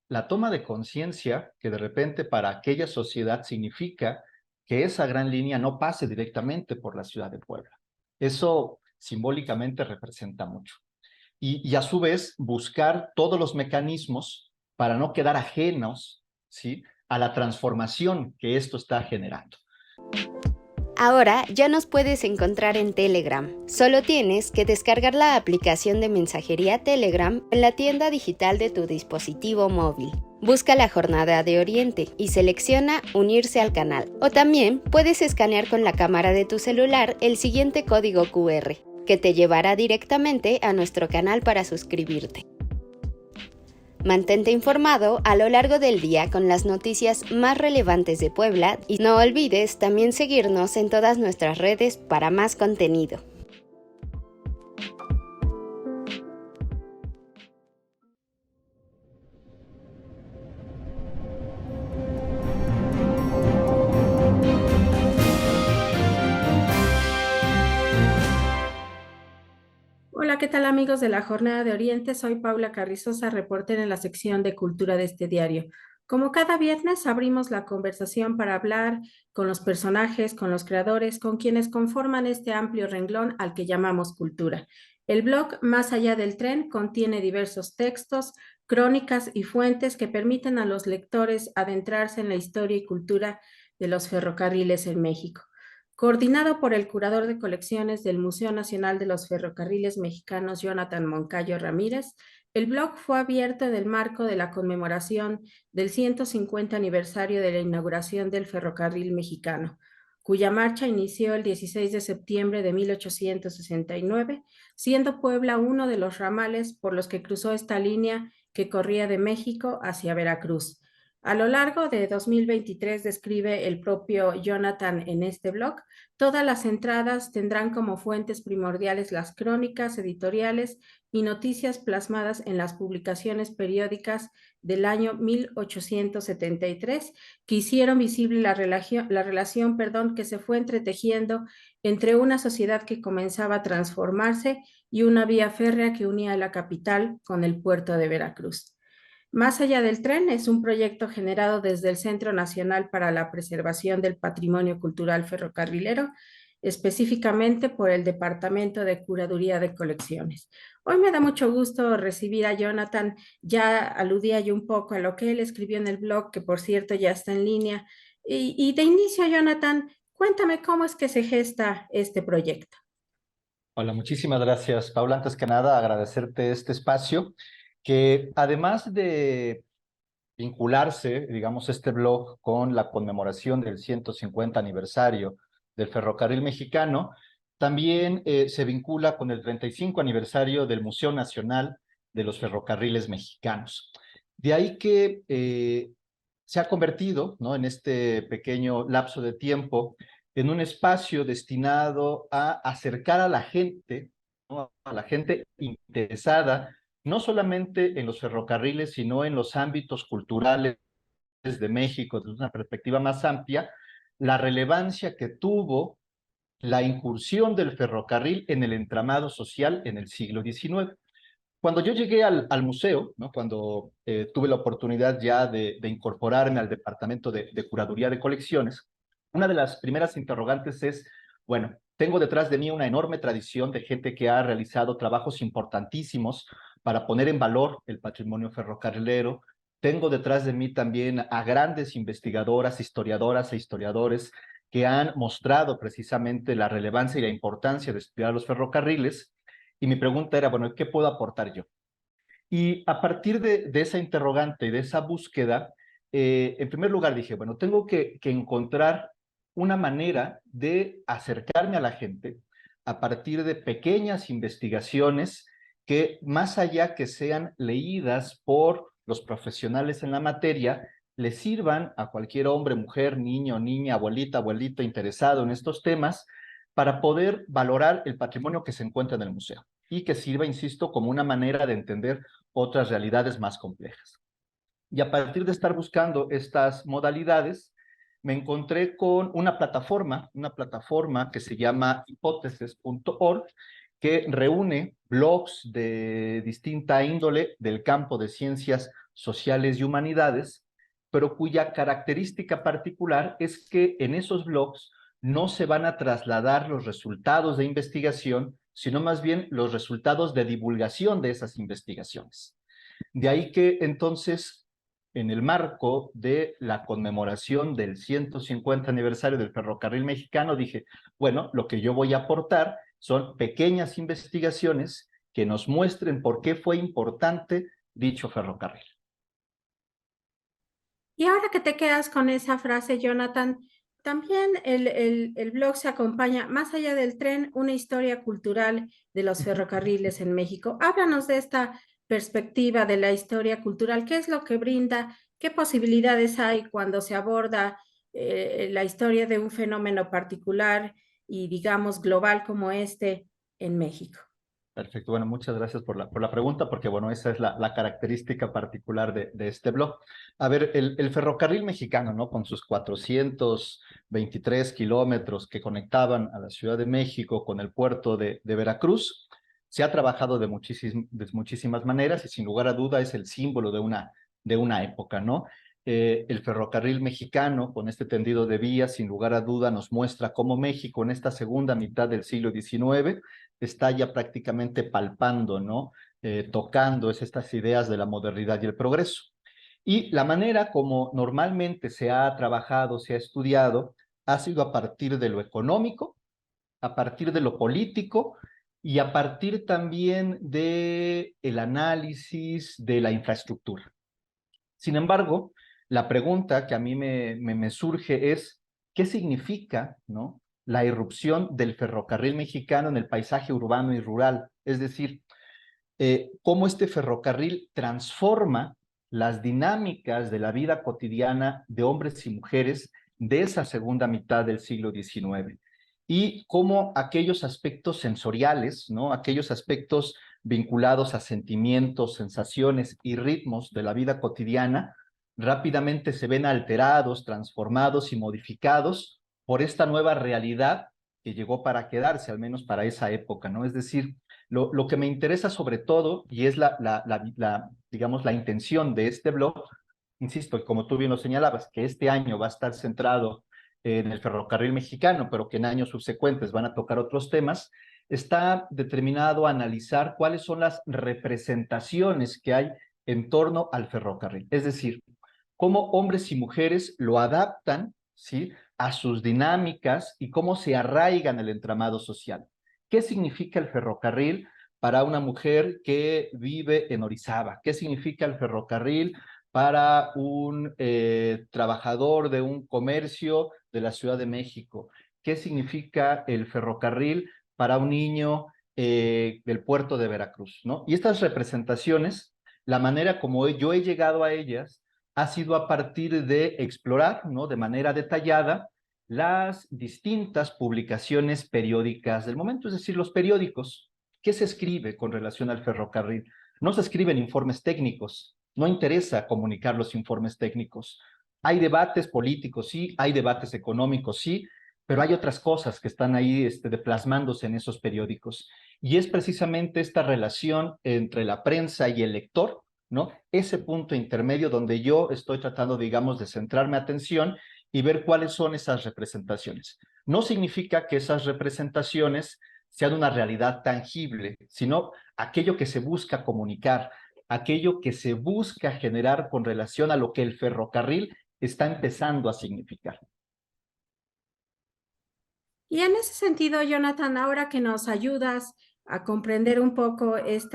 la toma de conciencia que de repente para aquella sociedad significa que esa gran línea no pase directamente por la ciudad de Puebla. Eso simbólicamente representa mucho. Y a su vez buscar todos los mecanismos para no quedar ajenos, ¿sí?, a la transformación que esto está generando. Ahora ya nos puedes encontrar en Telegram. Solo tienes que descargar la aplicación de mensajería Telegram en la tienda digital de tu dispositivo móvil. Busca la Jornada de Oriente y selecciona Unirse al canal. O también puedes escanear con la cámara de tu celular el siguiente código QR, que te llevará directamente a nuestro canal para suscribirte. Mantente informado a lo largo del día con las noticias más relevantes de Puebla y no olvides también seguirnos en todas nuestras redes para más contenido. Hola, ¿qué tal amigos de la Jornada de Oriente? Soy Paula Carrizosa, reportera en la sección de Cultura de este diario. Como cada viernes, abrimos la conversación para hablar con los personajes, con los creadores, con quienes conforman este amplio renglón al que llamamos cultura. El blog Más allá del tren contiene diversos textos, crónicas y fuentes que permiten a los lectores adentrarse en la historia y cultura de los ferrocarriles en México. Coordinado por el curador de colecciones del Museo Nacional de los Ferrocarriles Mexicanos, Jonathan Moncayo Ramírez, el blog fue abierto en el marco de la conmemoración del 150 aniversario de la inauguración del ferrocarril mexicano, cuya marcha inició el 16 de septiembre de 1869, siendo Puebla uno de los ramales por los que cruzó esta línea que corría de México hacia Veracruz. A lo largo de 2023, describe el propio Jonathan en este blog, todas las entradas tendrán como fuentes primordiales las crónicas editoriales y noticias plasmadas en las publicaciones periódicas del año 1873 que hicieron visible la relación que se fue entretejiendo entre una sociedad que comenzaba a transformarse y una vía férrea que unía la capital con el puerto de Veracruz. Más allá del tren es un proyecto generado desde el Centro Nacional para la Preservación del Patrimonio Cultural Ferrocarrilero, específicamente por el Departamento de Curaduría de Colecciones. Hoy me da mucho gusto recibir a Jonathan. Ya aludía yo un poco a lo que él escribió en el blog, que por cierto ya está en línea. Y de inicio, Jonathan, cuéntame cómo es que se gesta este proyecto. Hola, muchísimas gracias, Paula. Antes que nada, agradecerte este espacio, que además de vincularse, digamos, este blog con la conmemoración del 150 aniversario del ferrocarril mexicano, también se vincula con el 35 aniversario del Museo Nacional de los Ferrocarriles Mexicanos. De ahí que se ha convertido, ¿no?, en este pequeño lapso de tiempo en un espacio destinado a acercar a la gente, ¿no?, a la gente interesada no solamente en los ferrocarriles, sino en los ámbitos culturales de México, desde una perspectiva más amplia, la relevancia que tuvo la incursión del ferrocarril en el entramado social en el siglo XIX. Cuando yo llegué al museo, ¿no?, cuando tuve la oportunidad ya de incorporarme al departamento de curaduría de colecciones, una de las primeras interrogantes es, bueno, tengo detrás de mí una enorme tradición de gente que ha realizado trabajos importantísimos para poner en valor el patrimonio ferrocarrilero. Tengo detrás de mí también a grandes investigadoras, historiadoras e historiadores que han mostrado precisamente la relevancia y la importancia de estudiar los ferrocarriles. Y mi pregunta era, bueno, ¿qué puedo aportar yo? Y a partir de esa interrogante, de esa búsqueda, en primer lugar dije, bueno, tengo que encontrar una manera de acercarme a la gente a partir de pequeñas investigaciones que, más allá que sean leídas por los profesionales en la materia, le sirvan a cualquier hombre, mujer, niño, niña, abuelita, abuelito interesado en estos temas para poder valorar el patrimonio que se encuentra en el museo y que sirva, insisto, como una manera de entender otras realidades más complejas. Y a partir de estar buscando estas modalidades, me encontré con una plataforma que se llama hipótesis.org, que reúne blogs de distinta índole del campo de ciencias sociales y humanidades, pero cuya característica particular es que en esos blogs no se van a trasladar los resultados de investigación, sino más bien los resultados de divulgación de esas investigaciones. De ahí que entonces, en el marco de la conmemoración del 150 aniversario del ferrocarril mexicano, dije, bueno, lo que yo voy a aportar son pequeñas investigaciones que nos muestren por qué fue importante dicho ferrocarril. Y ahora que te quedas con esa frase, Jonathan, también el blog se acompaña, más allá del tren, una historia cultural de los ferrocarriles en México. Háblanos de esta perspectiva de la historia cultural. ¿Qué es lo que brinda? ¿Qué posibilidades hay cuando se aborda la historia de un fenómeno particular y, digamos, global como este en México? Perfecto, bueno, muchas gracias por la pregunta, porque bueno, esa es la característica particular de este blog. A ver, el ferrocarril mexicano, ¿no? Con sus 423 kilómetros que conectaban a la Ciudad de México con el puerto de Veracruz, se ha trabajado de muchísimas maneras y sin lugar a duda es el símbolo de una época, ¿no? El ferrocarril mexicano, con este tendido de vías, sin lugar a duda nos muestra cómo México en esta segunda mitad del siglo XIX está ya prácticamente palpando, ¿no? Tocando estas ideas de la modernidad y el progreso. Y la manera como normalmente se ha trabajado, se ha estudiado, ha sido a partir de lo económico, a partir de lo político y a partir también de el análisis de la infraestructura. Sin embargo, la pregunta que a mí me surge es, ¿qué significa, ¿no? La irrupción del ferrocarril mexicano en el paisaje urbano y rural? Es decir, cómo este ferrocarril transforma las dinámicas de la vida cotidiana de hombres y mujeres de esa segunda mitad del siglo XIX. Y cómo aquellos aspectos sensoriales, ¿no? Aquellos aspectos vinculados a sentimientos, sensaciones y ritmos de la vida cotidiana, rápidamente se ven alterados, transformados y modificados por esta nueva realidad que llegó para quedarse, al menos para esa época, ¿no? Es decir, lo que me interesa sobre todo, y es digamos, la intención de este blog, insisto, como tú bien lo señalabas, que este año va a estar centrado en el ferrocarril mexicano, pero que en años subsecuentes van a tocar otros temas, está determinado a analizar cuáles son las representaciones que hay en torno al ferrocarril. Es decir, cómo hombres y mujeres lo adaptan, ¿sí?, a sus dinámicas y cómo se arraigan el entramado social. ¿Qué significa el ferrocarril para una mujer que vive en Orizaba? ¿Qué significa el ferrocarril para un trabajador de un comercio de la Ciudad de México? ¿Qué significa el ferrocarril para un niño del puerto de Veracruz, ¿no? Y estas representaciones, la manera como yo he llegado a ellas, ha sido a partir de explorar, ¿no?, de manera detallada las distintas publicaciones periódicas del momento, es decir, los periódicos. ¿Qué se escribe con relación al ferrocarril? No se escriben informes técnicos, no interesa comunicar los informes técnicos. Hay debates políticos, sí, hay debates económicos, sí, pero hay otras cosas que están ahí plasmándose en esos periódicos. Y es precisamente esta relación entre la prensa y el lector, ¿no? Ese punto intermedio donde yo estoy tratando, digamos, de centrarme atención y ver cuáles son esas representaciones. No significa que esas representaciones sean una realidad tangible, sino aquello que se busca comunicar, aquello que se busca generar con relación a lo que el ferrocarril está empezando a significar. Y en ese sentido, Jonathan, ahora que nos ayudas a comprender un poco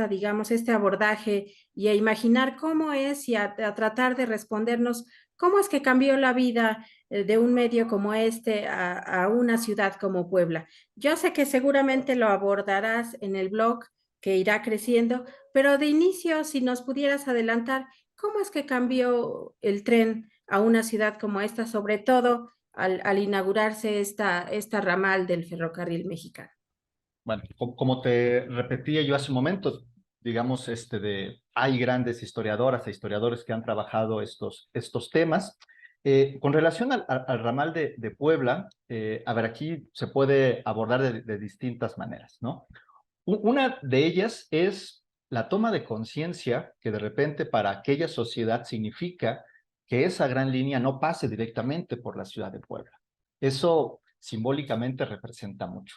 digamos, este abordaje y a imaginar cómo es y a tratar de respondernos cómo es que cambió la vida de un medio como este a una ciudad como Puebla. Yo sé que seguramente lo abordarás en el blog que irá creciendo, pero de inicio, si nos pudieras adelantar, ¿cómo es que cambió el tren a una ciudad como esta, sobre todo al inaugurarse esta ramal del ferrocarril mexicano? Bueno, como te repetía yo hace un momento, digamos, hay grandes historiadoras e historiadores que han trabajado estos temas. Con relación al ramal de Puebla, a ver, aquí se puede abordar de distintas maneras, ¿no? Una de ellas es la toma de conciencia que de repente para aquella sociedad significa que esa gran línea no pase directamente por la ciudad de Puebla. Eso simbólicamente representa mucho.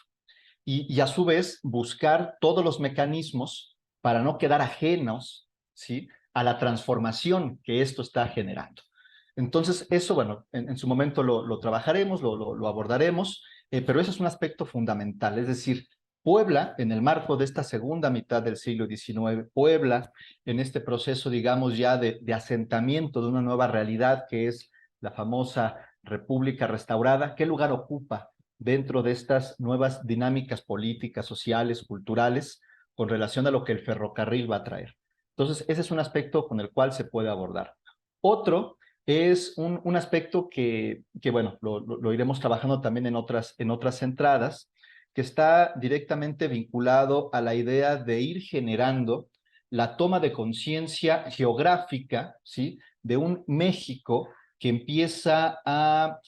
Y a su vez buscar todos los mecanismos para no quedar ajenos, ¿sí?, a la transformación que esto está generando. Entonces, eso, bueno, en su momento lo trabajaremos, lo abordaremos, pero eso es un aspecto fundamental. Es decir, Puebla, en el marco de esta segunda mitad del siglo XIX, Puebla, en este proceso, digamos, ya de asentamiento de una nueva realidad que es la famosa República Restaurada, ¿qué lugar ocupa dentro de estas nuevas dinámicas políticas, sociales, culturales, con relación a lo que el ferrocarril va a traer? Entonces, ese es un aspecto con el cual se puede abordar. Otro es un aspecto que bueno, lo iremos trabajando también en otras entradas, que está directamente vinculado a la idea de ir generando la toma de conciencia geográfica, ¿sí?, de un México que empieza a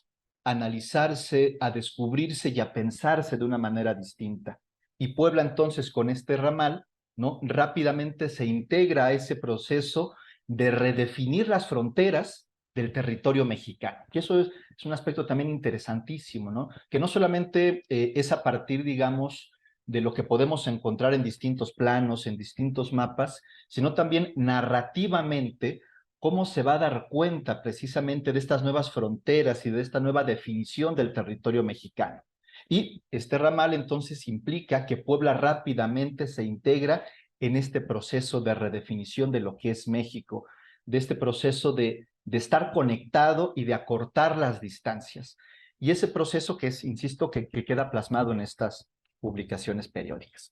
analizarse, a descubrirse y a pensarse de una manera distinta. Y Puebla entonces con este ramal, ¿no?, rápidamente se integra a ese proceso de redefinir las fronteras del territorio mexicano. Que eso es un aspecto también interesantísimo, ¿no? Que no solamente es a partir, digamos, de lo que podemos encontrar en distintos planos, en distintos mapas, sino también narrativamente cómo se va a dar cuenta precisamente de estas nuevas fronteras y de esta nueva definición del territorio mexicano. Y este ramal entonces implica que Puebla rápidamente se integra en este proceso de redefinición de lo que es México, de este proceso de estar conectado y de acortar las distancias. Y ese proceso que es, insisto, que queda plasmado en estas publicaciones periódicas.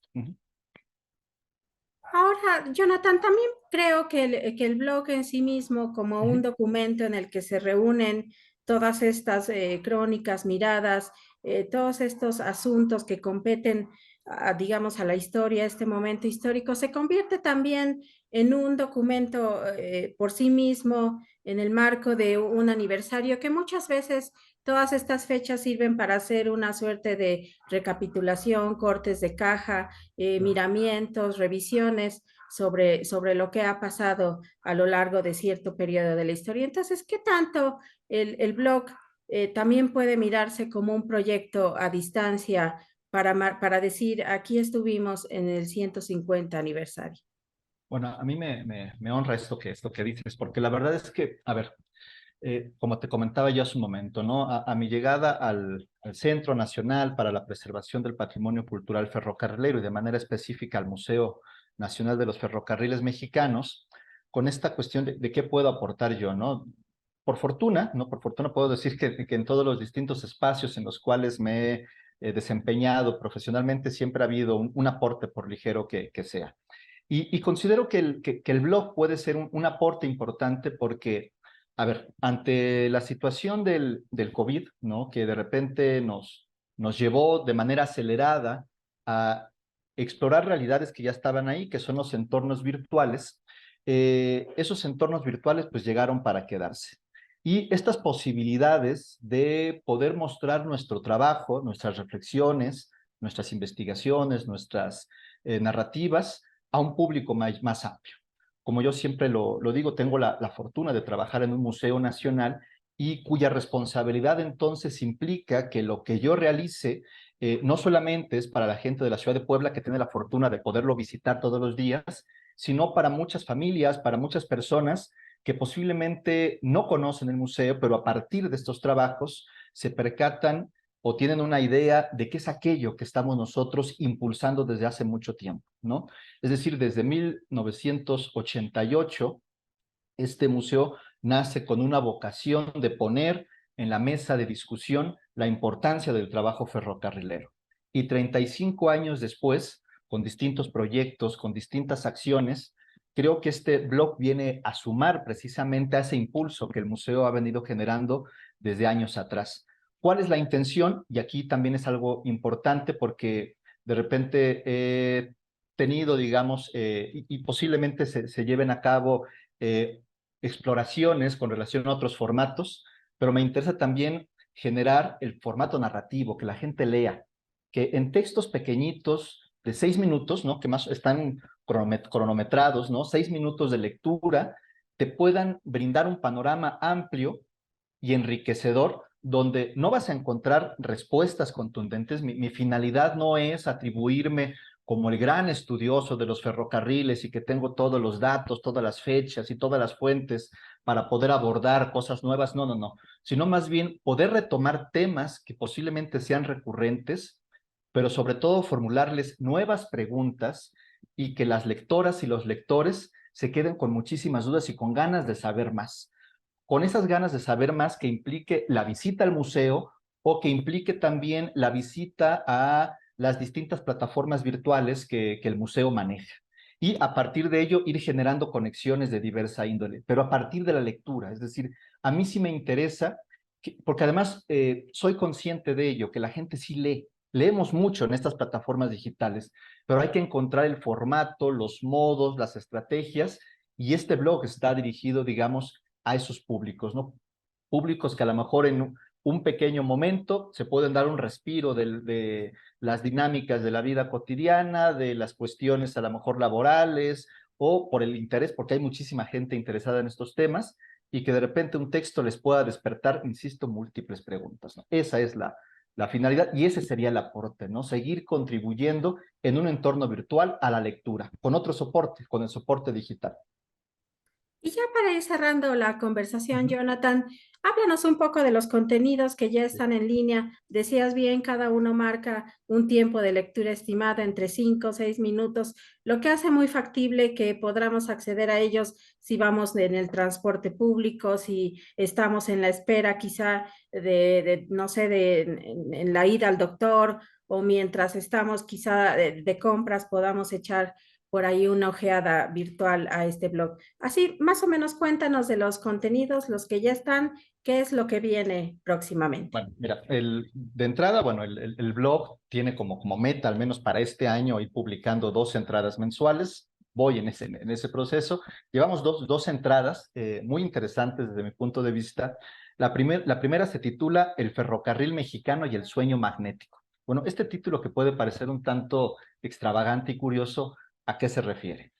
Ahora, Jonathan, también creo que el blog en sí mismo, como un documento en el que se reúnen todas estas crónicas, miradas, todos estos asuntos que competen, digamos, a la historia, a este momento histórico, se convierte también en un documento por sí mismo, en el marco de un aniversario, que muchas veces todas estas fechas sirven para hacer una suerte de recapitulación, cortes de caja, miramientos, revisiones sobre lo que ha pasado a lo largo de cierto periodo de la historia. Entonces, ¿qué tanto el blog también puede mirarse como un proyecto a distancia para decir, aquí estuvimos en el 150 aniversario? Bueno, a mí me honra esto que dices, porque la verdad es que, a ver, como te comentaba yo hace un momento, ¿no? A mi llegada al Centro Nacional para la Preservación del Patrimonio Cultural Ferrocarrilero y de manera específica al Museo Nacional de los Ferrocarriles Mexicanos, con esta cuestión de qué puedo aportar yo, ¿no? Por fortuna, ¿no? Por fortuna puedo decir que en todos los distintos espacios en los cuales me he desempeñado profesionalmente siempre ha habido un aporte, por ligero que sea. Y considero que el blog puede ser un aporte importante porque, a ver, ante la situación del COVID, ¿no?, que de repente nos llevó de manera acelerada a explorar realidades que ya estaban ahí, que son los entornos virtuales, esos entornos virtuales pues llegaron para quedarse. Y estas posibilidades de poder mostrar nuestro trabajo, nuestras reflexiones, nuestras investigaciones, nuestras narrativas, a un público más amplio. Como yo siempre lo digo, tengo la fortuna de trabajar en un museo nacional y cuya responsabilidad entonces implica que lo que yo realice no solamente es para la gente de la ciudad de Puebla que tiene la fortuna de poderlo visitar todos los días, sino para muchas familias, para muchas personas que posiblemente no conocen el museo, pero a partir de estos trabajos se percatan o tienen una idea de qué es aquello que estamos nosotros impulsando desde hace mucho tiempo, ¿no? Es decir, desde 1988, este museo nace con una vocación de poner en la mesa de discusión la importancia del trabajo ferrocarrilero. Y 35 años después, con distintos proyectos, con distintas acciones, creo que este blog viene a sumar precisamente a ese impulso que el museo ha venido generando desde años atrás. ¿Cuál es la intención? Y aquí también es algo importante porque de repente he tenido, digamos, y posiblemente se lleven a cabo exploraciones con relación a otros formatos, pero me interesa también generar el formato narrativo, que la gente lea, que en textos pequeñitos de 6 minutos, ¿no?, que más están cronometrados, ¿no? 6 minutos de lectura, te puedan brindar un panorama amplio y enriquecedor, donde no vas a encontrar respuestas contundentes. Mi finalidad no es atribuirme como el gran estudioso de los ferrocarriles y que tengo todos los datos, todas las fechas y todas las fuentes para poder abordar cosas nuevas. No, no, no. Sino más bien poder retomar temas que posiblemente sean recurrentes, pero sobre todo formularles nuevas preguntas y que las lectoras y los lectores se queden con muchísimas dudas y con ganas de saber más, con esas ganas de saber más que implique la visita al museo o que implique también la visita a las distintas plataformas virtuales que el museo maneja. Y a partir de ello ir generando conexiones de diversa índole, pero a partir de la lectura. Es decir, a mí sí me interesa, porque además soy consciente de ello, que la gente sí lee. Leemos mucho en estas plataformas digitales, pero hay que encontrar el formato, los modos, las estrategias, y este blog está dirigido, digamos, a esos públicos, ¿no? Públicos que a lo mejor en un pequeño momento se pueden dar un respiro de las dinámicas de la vida cotidiana, de las cuestiones a lo mejor laborales o por el interés, porque hay muchísima gente interesada en estos temas y que de repente un texto les pueda despertar, insisto, múltiples preguntas, ¿no? Esa es la finalidad y ese sería el aporte, ¿no? Seguir contribuyendo en un entorno virtual a la lectura, con otro soporte, con el soporte digital. Y ya para ir cerrando la Uh conversación, -huh. Jonathan, háblanos un poco de los contenidos que ya están en línea. Decías bien, cada uno marca un tiempo de lectura estimado entre 5 o 6 minutos, lo que hace muy factible que podamos acceder a ellos si vamos en el transporte público, si estamos en la espera quizá no sé, en la ida al doctor o mientras estamos quizá de compras podamos echar por ahí una ojeada virtual a este blog. Así, más o menos cuéntanos de los contenidos, los que ya están, qué es lo que viene próximamente. Bueno, mira, de entrada, bueno, el blog tiene como meta, al menos para este año, ir publicando 2 entradas mensuales. Voy en ese proceso. Llevamos dos entradas muy interesantes desde mi punto de vista. La primera se titula El ferrocarril mexicano y el sueño magnético. Bueno, este título que puede parecer un tanto extravagante y curioso, ¿a qué se refiere?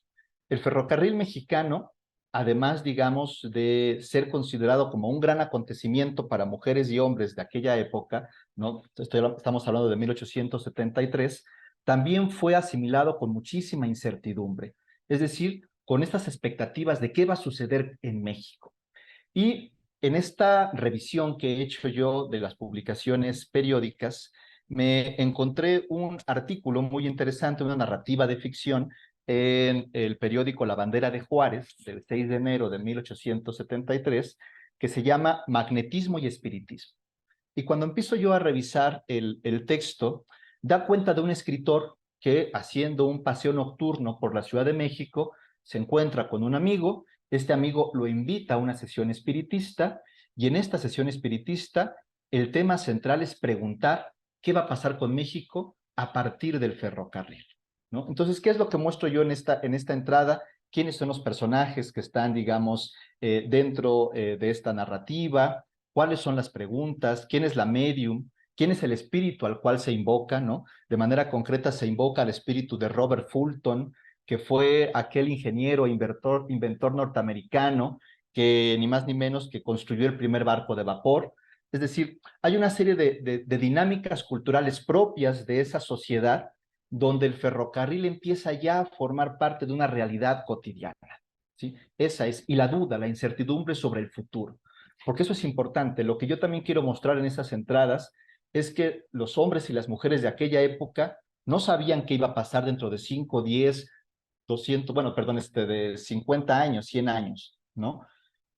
El ferrocarril mexicano, además, digamos, de ser considerado como un gran acontecimiento para mujeres y hombres de aquella época, ¿no? Estamos hablando de 1873, también fue asimilado con muchísima incertidumbre, es decir, con estas expectativas de qué va a suceder en México. Y en esta revisión que he hecho yo de las publicaciones periódicas, me encontré un artículo muy interesante, una narrativa de ficción en el periódico La Bandera de Juárez, del 6 de enero de 1873, que se llama Magnetismo y Espiritismo. Y cuando empiezo yo a revisar el texto, da cuenta de un escritor que, haciendo un paseo nocturno por la Ciudad de México, se encuentra con un amigo. Este amigo lo invita a una sesión espiritista y en esta sesión espiritista el tema central es preguntar qué va a pasar con México a partir del ferrocarril, ¿no? Entonces, ¿qué es lo que muestro yo en esta entrada? ¿Quiénes son los personajes que están, digamos, dentro de esta narrativa? ¿Cuáles son las preguntas? ¿Quién es la medium? ¿Quién es el espíritu al cual se invoca, ¿no? De manera concreta se invoca al espíritu de Robert Fulton, que fue aquel ingeniero, inventor norteamericano que ni más ni menos que construyó el primer barco de vapor. Es decir, hay una serie de dinámicas culturales propias de esa sociedad donde el ferrocarril empieza ya a formar parte de una realidad cotidiana, ¿sí? Esa es, y la duda, la incertidumbre sobre el futuro. Porque eso es importante. Lo que yo también quiero mostrar en esas entradas es que los hombres y las mujeres de aquella época no sabían qué iba a pasar dentro de 5, 10, 200, bueno, perdón, de 50 años, 100 años, ¿no?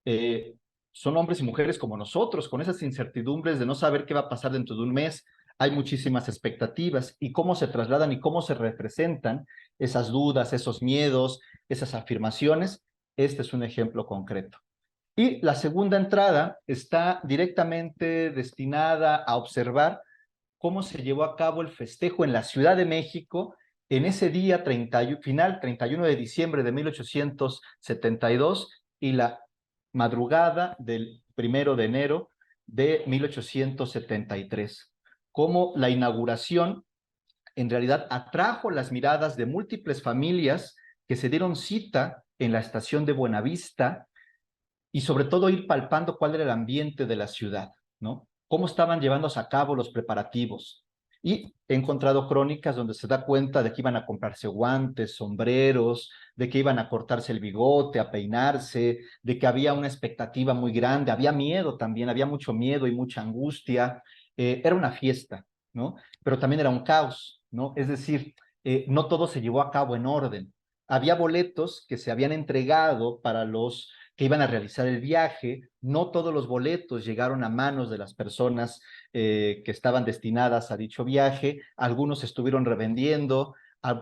Eh, Son hombres y mujeres como nosotros, con esas incertidumbres de no saber qué va a pasar dentro de un mes. Hay muchísimas expectativas y cómo se trasladan y cómo se representan esas dudas, esos miedos, esas afirmaciones. Este es un ejemplo concreto. Y la segunda entrada está directamente destinada a observar cómo se llevó a cabo el festejo en la Ciudad de México en ese día final 31 de diciembre de 1872 y la madrugada del 1 de enero de 1873. Cómo la inauguración en realidad atrajo las miradas de múltiples familias que se dieron cita en la estación de Buenavista y sobre todo ir palpando cuál era el ambiente de la ciudad, ¿no? Cómo estaban llevándose a cabo los preparativos. Y he encontrado crónicas donde se da cuenta de que iban a comprarse guantes, sombreros, de que iban a cortarse el bigote, a peinarse, de que había una expectativa muy grande, había miedo también, había mucho miedo y mucha angustia. Era una fiesta, ¿no? Pero también era un caos, ¿no? Es decir, no todo se llevó a cabo en orden. Había boletos que se habían entregado para los que iban a realizar el viaje. No todos los boletos llegaron a manos de las personas que estaban destinadas a dicho viaje. Algunos se estuvieron revendiendo,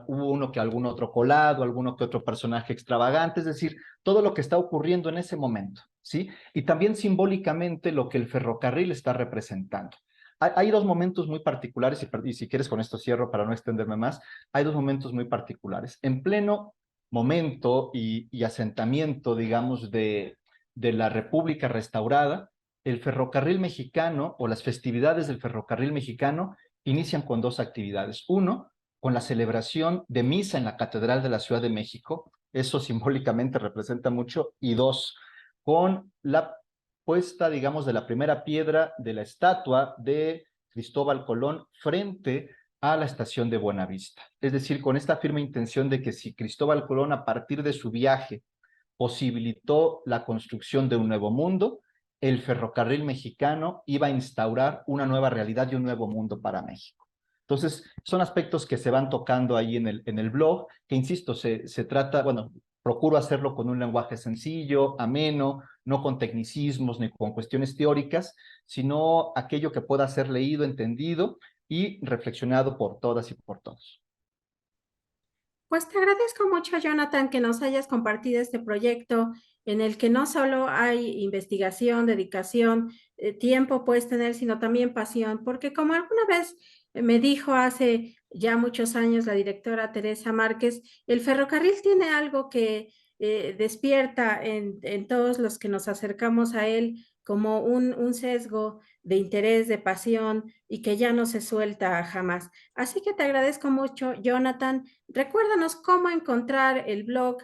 hubo uno que algún otro colado, alguno que otro personaje extravagante, es decir, todo lo que está ocurriendo en ese momento, ¿sí? Y también simbólicamente lo que el ferrocarril está representando. Hay dos momentos muy particulares, y si quieres con esto cierro para no extenderme más, hay dos momentos muy particulares. En pleno momento y asentamiento, digamos, de la República restaurada, el ferrocarril mexicano o las festividades del ferrocarril mexicano inician con dos actividades. Uno, con la celebración de misa en la Catedral de la Ciudad de México, eso simbólicamente representa mucho, y dos, con la puesta, digamos, de la primera piedra de la estatua de Cristóbal Colón frente a la estación de Buenavista. Es decir, con esta firme intención de que si Cristóbal Colón a partir de su viaje posibilitó la construcción de un nuevo mundo, el ferrocarril mexicano iba a instaurar una nueva realidad y un nuevo mundo para México. Entonces, son aspectos que se van tocando ahí en el blog, que insisto, se trata, bueno, procuro hacerlo con un lenguaje sencillo, ameno, no con tecnicismos ni con cuestiones teóricas, sino aquello que pueda ser leído, entendido y reflexionado por todas y por todos. Pues te agradezco mucho, Jonathan, que nos hayas compartido este proyecto en el que no solo hay investigación, dedicación, tiempo puedes tener, sino también pasión, porque como alguna vez me dijo hace ya muchos años la directora Teresa Márquez, el ferrocarril tiene algo que despierta en todos los que nos acercamos a él como un sesgo de interés, de pasión y que ya no se suelta jamás. Así que te agradezco mucho, Jonathan. Recuérdanos cómo encontrar el blog,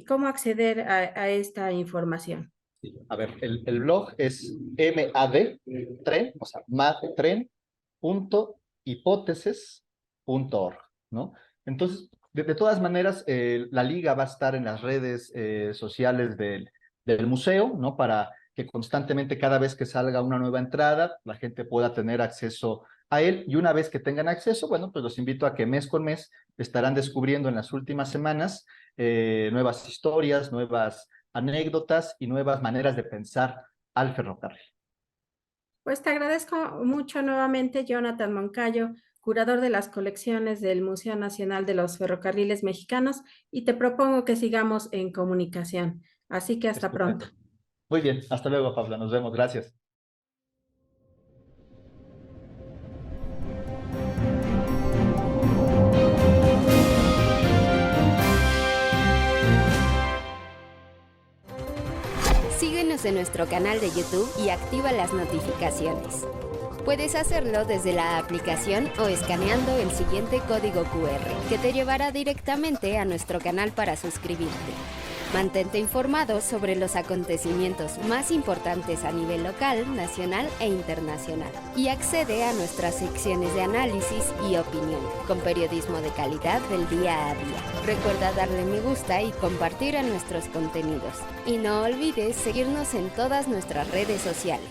cómo acceder a esta información. Sí. A ver, el blog es tren, o sea, madtren.hipótesis.org, ¿no? Entonces, de todas maneras, la liga va a estar en las redes sociales del museo, ¿no? Para que constantemente, cada vez que salga una nueva entrada, la gente pueda tener acceso a él. Y una vez que tengan acceso, bueno, pues los invito a que mes con mes estarán descubriendo en las últimas semanas nuevas historias, nuevas anécdotas y nuevas maneras de pensar al ferrocarril. Pues te agradezco mucho nuevamente, Jonathan Moncayo, curador de las colecciones del Museo Nacional de los Ferrocarriles Mexicanos, y te propongo que sigamos en comunicación. Así que hasta pronto. Muy bien, hasta luego, Paula, nos vemos, gracias. Síguenos en nuestro canal de YouTube y activa las notificaciones. Puedes hacerlo desde la aplicación o escaneando el siguiente código QR, que te llevará directamente a nuestro canal para suscribirte. Mantente informado sobre los acontecimientos más importantes a nivel local, nacional e internacional. Y accede a nuestras secciones de análisis y opinión, con periodismo de calidad del día a día. Recuerda darle me gusta y compartir a nuestros contenidos. Y no olvides seguirnos en todas nuestras redes sociales.